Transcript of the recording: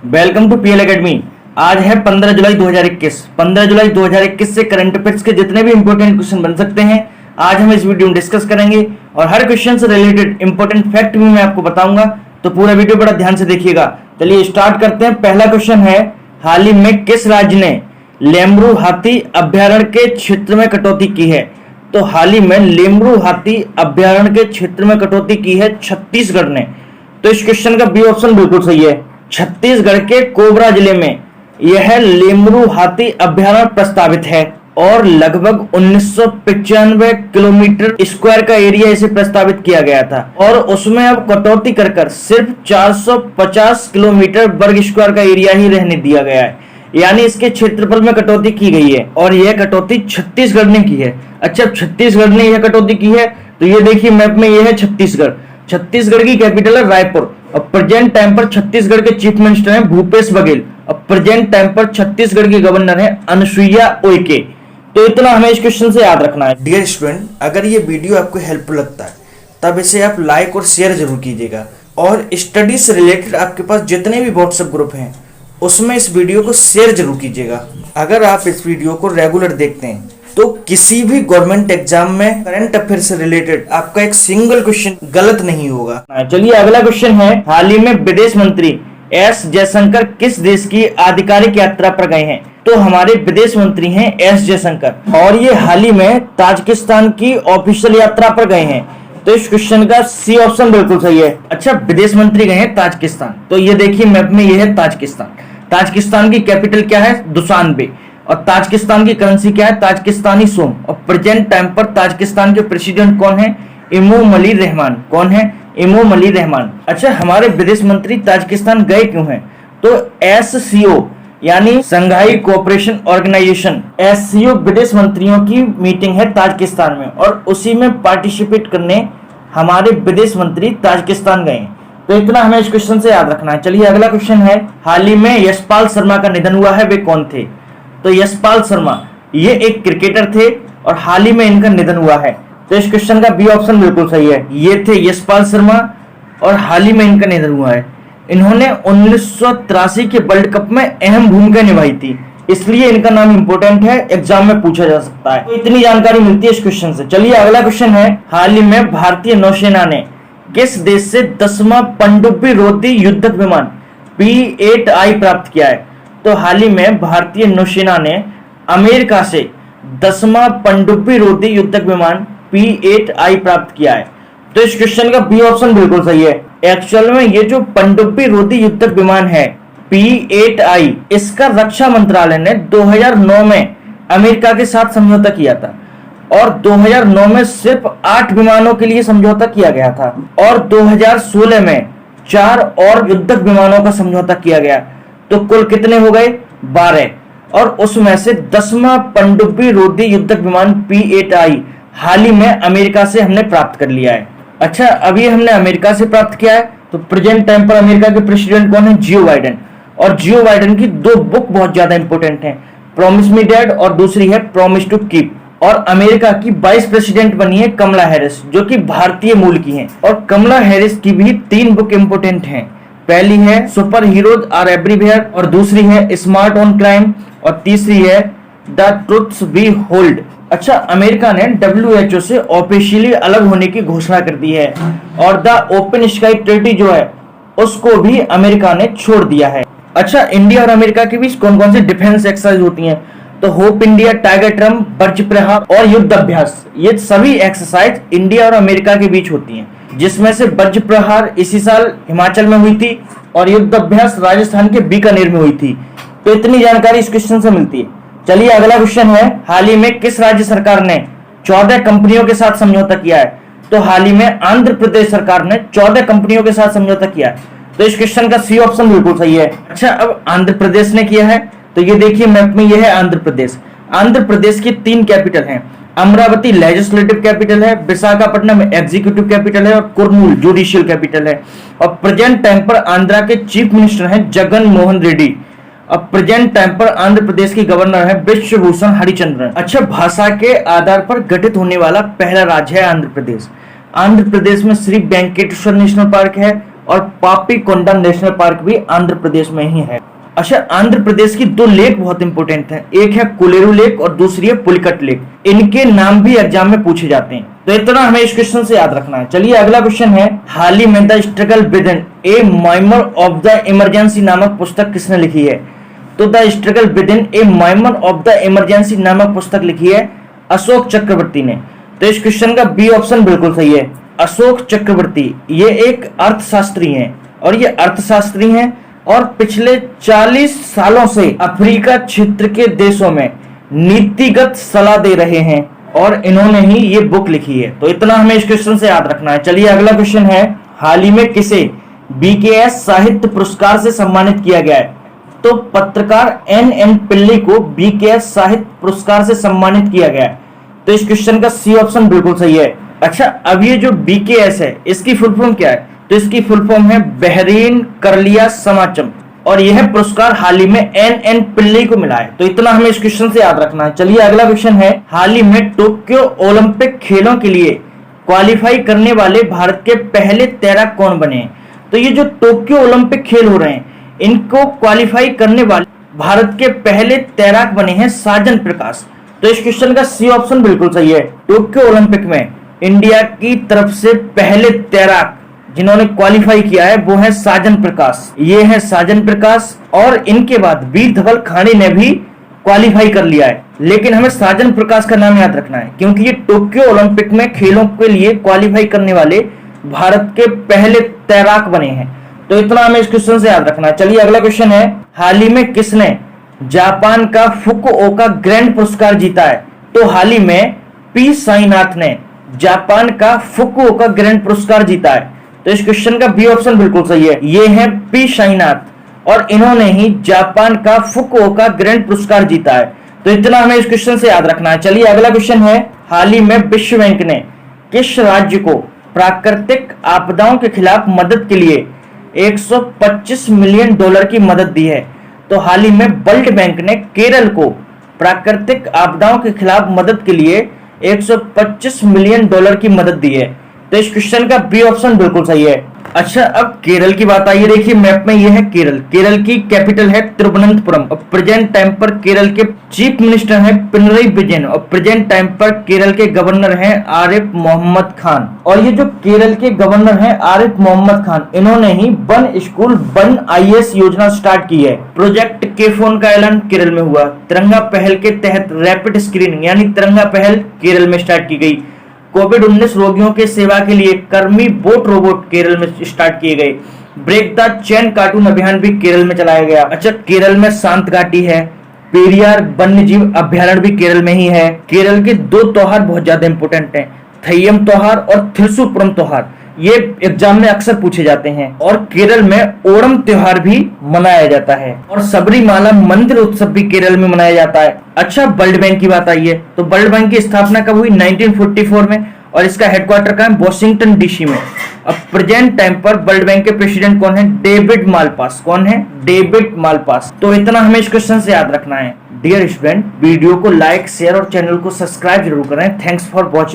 Welcome to PL academy. आज है 15 जुलाई 2021। 15 जुलाई 2021 से करंट अफेयर्स के जितने भी इंपॉर्टेंट क्वेश्चन बन सकते हैं आज हम इस वीडियो में डिस्कस करेंगे और हर क्वेश्चन से रिलेटेड इंपॉर्टेंट फैक्ट भी मैं आपको बताऊंगा, तो पूरा वीडियो बड़ा ध्यान से देखिएगा। चलिए स्टार्ट करते हैं। पहला क्वेश्चन है, हाल ही में किस राज्य ने लेमरू हाथी अभ्यारण्य के क्षेत्र में कटौती की है? तो हाल ही में लेमरू हाथी अभ्यारण्य के क्षेत्र में कटौती की है छत्तीसगढ़ ने। तो इस क्वेश्चन का बी ऑप्शन बिल्कुल सही है। छत्तीसगढ़ के कोबरा जिले में यह लेमरू हाथी अभ्यारण्य प्रस्तावित है और लगभग 1995 किलोमीटर स्क्वायर का एरिया इसे प्रस्तावित किया गया था और उसमें अब कटौती कर सिर्फ 450 किलोमीटर वर्ग स्क्वायर का एरिया ही रहने दिया गया है, यानी इसके क्षेत्रफल में कटौती की गई है और यह कटौती छत्तीसगढ़ ने की है। अच्छा, छत्तीसगढ़ ने यह कटौती की है तो ये देखिए मैप में यह है छत्तीसगढ़। छत्तीसगढ़ की कैपिटल है रायपुर और प्रेजेंट टाइम पर छत्तीसगढ़ के चीफ मिनिस्टर हैं भूपेश बघेल और प्रेजेंट टाइम पर छत्तीसगढ़ की गवर्नर है अनुसुईया उइके। तो इतना हमें इस क्वेश्चन से याद रखना है। डियर स्टूडेंट, अगर ये वीडियो आपको हेल्पफुल लगता है तब इसे आप लाइक और शेयर जरूर कीजिएगा और स्टडी से रिलेटेड आपके पास जितने भी व्हाट्सएप ग्रुप हैं उसमें इस वीडियो को शेयर जरूर कीजिएगा। अगर आप इस वीडियो को रेगुलर देखते हैं तो किसी भी गवर्नमेंट एग्जाम में करंट अफेयर से रिलेटेड आपका एक सिंगल क्वेश्चन गलत नहीं होगा। चलिए अगला क्वेश्चन है, हाल ही में विदेश मंत्री एस जयशंकर किस देश की आधिकारिक यात्रा पर गए हैं? तो हमारे विदेश मंत्री हैं एस जयशंकर और ये हाल ही में ताजिकिस्तान की ऑफिशियल यात्रा पर गए हैं। तो इस क्वेश्चन का सी ऑप्शन बिल्कुल सही है। अच्छा, विदेश मंत्री गए हैं ताजिकिस्तान, तो ये देखिए मैप में ये है ताजिकिस्तान। ताजिकिस्तान की कैपिटल क्या है? दुशानबे। और ताजिकिस्तान की करेंसी क्या है? ताजिकिस्तानी सोम। और प्रेजेंट टाइम पर ताजिकिस्तान के प्रेसिडेंट कौन है? इमोमली रहमान। कौन है? इमोमली रहमान। अच्छा, हमारे विदेश मंत्री ताजिकिस्तान गए क्यों हैं? तो एससीओ यानी संघाई कोऑपरेशन ऑर्गेनाइजेशन एससीओ विदेश मंत्रियों की मीटिंग है ताजिकिस्तान में और उसी में पार्टिसिपेट करने हमारे विदेश मंत्री ताजिकिस्तान गए। तो इतना हमें इस क्वेश्चन से याद रखना है। चलिए अगला क्वेश्चन है, हाल ही में यशपाल शर्मा का निधन हुआ है, वे कौन थे? तो यशपाल शर्मा ये एक क्रिकेटर थे और हाल ही में इनका निधन हुआ है। तो इस क्वेश्चन का बी ऑप्शन बिल्कुल सही है। ये थे यशपाल शर्मा और हाल ही में इनका निधन हुआ है। इन्होंने 1983 के वर्ल्ड कप में अहम भूमिका निभाई थी, इसलिए इनका नाम इंपॉर्टेंट है, एग्जाम में पूछा जा सकता है। तो इतनी जानकारी मिलती है इस क्वेश्चन से। चलिए अगला क्वेश्चन है, हाल ही में भारतीय नौसेना ने किस देश से 10वां पनडुब्बी रोधी युद्धक विमान P-8I प्राप्त किया है? तो हाल ही में भारतीय नौसेना ने अमेरिका से 10वां पनडुब्बी रोधी युद्धक विमान P-8I प्राप्त किया है। तो इस क्वेश्चन का बी ऑप्शन बिल्कुल सही है। एक्चुअल में ये जो पनडुब्बी रोधी युद्धक विमान है P-8I, इसका रक्षा मंत्रालय ने 2009 में अमेरिका के साथ समझौता किया था और 2009 में सिर्फ 8 विमानों के लिए समझौता किया गया था और 2016 में 4 और युद्धक विमानों का समझौता किया गया। तो कुल कितने हो गए? 12। और उसमें से 10वां पनडुब्बी रोधी युद्धक विमान P-8I हाल ही में अमेरिका से हमने प्राप्त कर लिया है। अच्छा, अभी हमने अमेरिका से प्राप्त किया है। तो प्रेजेंट टाइम पर अमेरिका के प्रेसिडेंट कौन है? जियो बाइडेन। और जियो बाइडेन की 2 बुक बहुत ज्यादा इंपॉर्टेंट हैं, प्रॉमिस मी डैड और दूसरी है प्रॉमिस टू कीप। और अमेरिका की 22 प्रेसिडेंट बनी है कमला हैरिस, जो कि भारतीय मूल की हैं। और कमला हैरिस की भी 3 बुक इंपॉर्टेंट हैं। पहली है सुपर हीरोज आर एवरीवेयर और दूसरी है स्मार्ट ऑन क्राइम और तीसरी है द ट्रुथ्स वी होल्ड। अच्छा, अमेरिका ने WHO से ऑफिशियली अलग होने की घोषणा कर दी है और द ओपन स्काई ट्रीटी जो है उसको भी अमेरिका ने छोड़ दिया है। अच्छा, इंडिया और अमेरिका के बीच कौन कौन सी डिफेंस एक्सरसाइज होती हैं? तो होप इंडिया, टाइगर ट्रम्प, वज्र प्रहार और युद्ध अभ्यास, ये सभी एक्सरसाइज इंडिया और अमेरिका के बीच होती हैं, जिसमें से वज्र प्रहार इसी साल हिमाचल में हुई थी और युद्ध अभ्यास राजस्थान के बीकानेर में हुई थी। तो इतनी जानकारी इस क्वेश्चन से मिलती है। चलिए अगला क्वेश्चन है, हाल ही में किस राज्य सरकार ने 14 कंपनियों के साथ समझौता किया है? तो हाल ही में आंध्र प्रदेश सरकार ने 14 कंपनियों के साथ समझौता किया है। तो इस क्वेश्चन का सी ऑप्शन बिल्कुल सही है। अच्छा, अब आंध्र प्रदेश ने किया है तो ये देखिए मैप में ये है आंध्र प्रदेश। आंध्र प्रदेश की 3 कैपिटल हैं, अमरावती लेजिस्लेटिव कैपिटल है, विशाखापट्टनम एग्जीक्यूटिव कैपिटल है और कुर्नूल जुडिशियल कैपिटल है। और प्रेजेंट टाइम पर आंध्रा के चीफ मिनिस्टर हैं जगन मोहन रेड्डी। अब प्रेजेंट टाइम पर आंध्र प्रदेश की गवर्नर है विश्वभूषण हरिचंद्रन। अच्छा, भाषा के आधार पर गठित होने वाला पहला राज्य है आंध्र प्रदेश। आंध्र प्रदेश में श्री वेंकटेश्वर नेशनल पार्क है, और पापी कोंडा नेशनल पार्क भी आंध्र प्रदेश में ही है। अच्छा, आंध्र प्रदेश की दो लेक बहुत इंपोर्टेंट हैं, एक है कोलेरू लेक और दूसरी है पुलिकट लेक। इनके नाम भी एग्जाम में पूछे जाते हैं, तो इतना हमें इस क्वेश्चन से याद रखना है। चलिए अगला क्वेश्चन है, हाल ही में the struggle with in A memoir of the emergency नामक पुस्तक किसने लिखी है? तो the struggle with in A memoir of the emergency नामक पुस्तक लिखी है अशोक चक्रवर्ती ने। तो इस क्वेश्चन का बी ऑप्शन बिल्कुल सही है। अशोक चक्रवर्ती ये एक अर्थशास्त्री हैं, और ये अर्थशास्त्री हैं और पिछले 40 सालों से अफ्रीका क्षेत्र के देशों में नीतिगत सलाह दे रहे हैं, और इन्होंने ही ये बुक लिखी है। तो इतना हमें इस क्वेश्चन से याद रखना है। चलिए अगला क्वेश्चन है, हाल ही में किसे बीकेएस साहित्य पुरस्कार से सम्मानित किया गया है? तो पत्रकार एन पिल्लई को बीकेएस साहित्य पुरस्कार से सम्मानित किया गया है। तो इस क्वेश्चन का सी ऑप्शन बिल्कुल सही है। अच्छा, अब ये जो बीकेएस है इसकी फुल फॉर्म क्या है? तो इसकी फुल फॉर्म है बहरीन करलिया समाचम, और यह पुरस्कार हाल ही में एन पिल्लई को मिला है। तो इतना हमें इस क्वेश्चन से याद रखना है। चलिए अगला क्वेश्चन है, हाल ही में टोक्यो ओलंपिक खेलों के लिए क्वालिफाई करने वाले भारत के पहले तैराक कौन बने हैं? तो ये जो टोक्यो ओलंपिक खेल हो रहे हैं, इनको क्वालिफाई करने वाले भारत के पहले तैराक बने हैं साजन प्रकाश। तो इस क्वेश्चन का सी ऑप्शन बिल्कुल सही है। टोक्यो ओलंपिक में इंडिया की तरफ से पहले तैराक जिन्होंने क्वालिफाई किया है वो है साजन प्रकाश। ये है साजन प्रकाश, और इनके बाद वीर धवल खाने ने भी क्वालिफाई कर लिया है। लेकिन हमें साजन प्रकाश का नाम याद रखना है, क्योंकि ये टोक्यो ओलंपिक में खेलों के लिए क्वालिफाई करने वाले भारत के पहले तैराक बने हैं। तो इतना हमें इस क्वेश्चन से याद रखना है। चलिए अगला क्वेश्चन है, हाल ही में किसने जापान का फुकुओका ग्रैंड पुरस्कार जीता है? तो हाल ही में पी साईनाथ ने जापान का फुकुओका ग्रैंड पुरस्कार जीता है। तो इस क्वेश्चन का बी ऑप्शन बिल्कुल सही है। ये है पी साईनाथ, और इन्होंने ही जापान का फुकुओका ग्रैंड पुरस्कार जीता है। तो इतना हमें इस क्वेश्चन से याद रखना है। चलिए अगला क्वेश्चन है, हाल ही में विश्व बैंक ने किस राज्य को प्राकृतिक आपदाओं के खिलाफ मदद के लिए 125 मिलियन डॉलर की मदद दी है? तो हाल ही में वर्ल्ड बैंक ने केरल को प्राकृतिक आपदाओं के खिलाफ मदद के लिए 125 मिलियन डॉलर की मदद दी है। तो इस क्वेश्चन का बी ऑप्शन बिल्कुल सही है। अच्छा, अब केरल की बात आई है। देखिए मैप में ये है केरल। केरल की कैपिटल है तिरुवनंतपुरम, और प्रेजेंट टाइम पर केरल के चीफ मिनिस्टर हैं पिनरई विजयन, और प्रेजेंट टाइम पर केरल के गवर्नर हैं आरिफ मोहम्मद खान। और ये जो केरल के गवर्नर हैं आरिफ मोहम्मद खान, इन्होंने ही वन स्कूल वन IAS योजना स्टार्ट की है। प्रोजेक्ट के फोन का ऐलान केरल में हुआ। तिरंगा पहल के तहत रैपिड स्क्रीनिंग यानी तिरंगा पहल केरल में स्टार्ट की गई। कोविड-19 रोगियों के सेवा के लिए कर्मी बोट रोबोट केरल में स्टार्ट किए गए। ब्रेक द चेन कार्टून अभियान भी केरल में चलाया गया। अच्छा, केरल में शांत घाटी है, पेरियार वन्यजीव अभ्यारण्य भी केरल में ही है। केरल के दो त्योहार बहुत ज्यादा इंपोर्टेंट हैं, थय्यम त्योहार और थिरुसुपुरम त्योहार। ये एग्जाम में अक्सर पूछे जाते हैं। और केरल में ओणम त्योहार भी मनाया जाता है, और सबरीमाला मंदिर उत्सव भी केरल में मनाया जाता है। अच्छा, वर्ल्ड बैंक की बात आई है, तो वर्ल्ड बैंक की स्थापना कब हुई? 1944 में, और इसका हेडक्वार्टर कहाँ है? वॉशिंगटन DC में। अब प्रेजेंट टाइम पर वर्ल्ड बैंक के प्रेसिडेंट कौन है? David Malpass. कौन है? David Malpass. तो इतना हमें इस क्वेश्चन से याद रखना है। डियर स्टूडेंट, वीडियो को लाइक, शेयर और चैनल को सब्सक्राइब जरूर करें। Thanks for watching.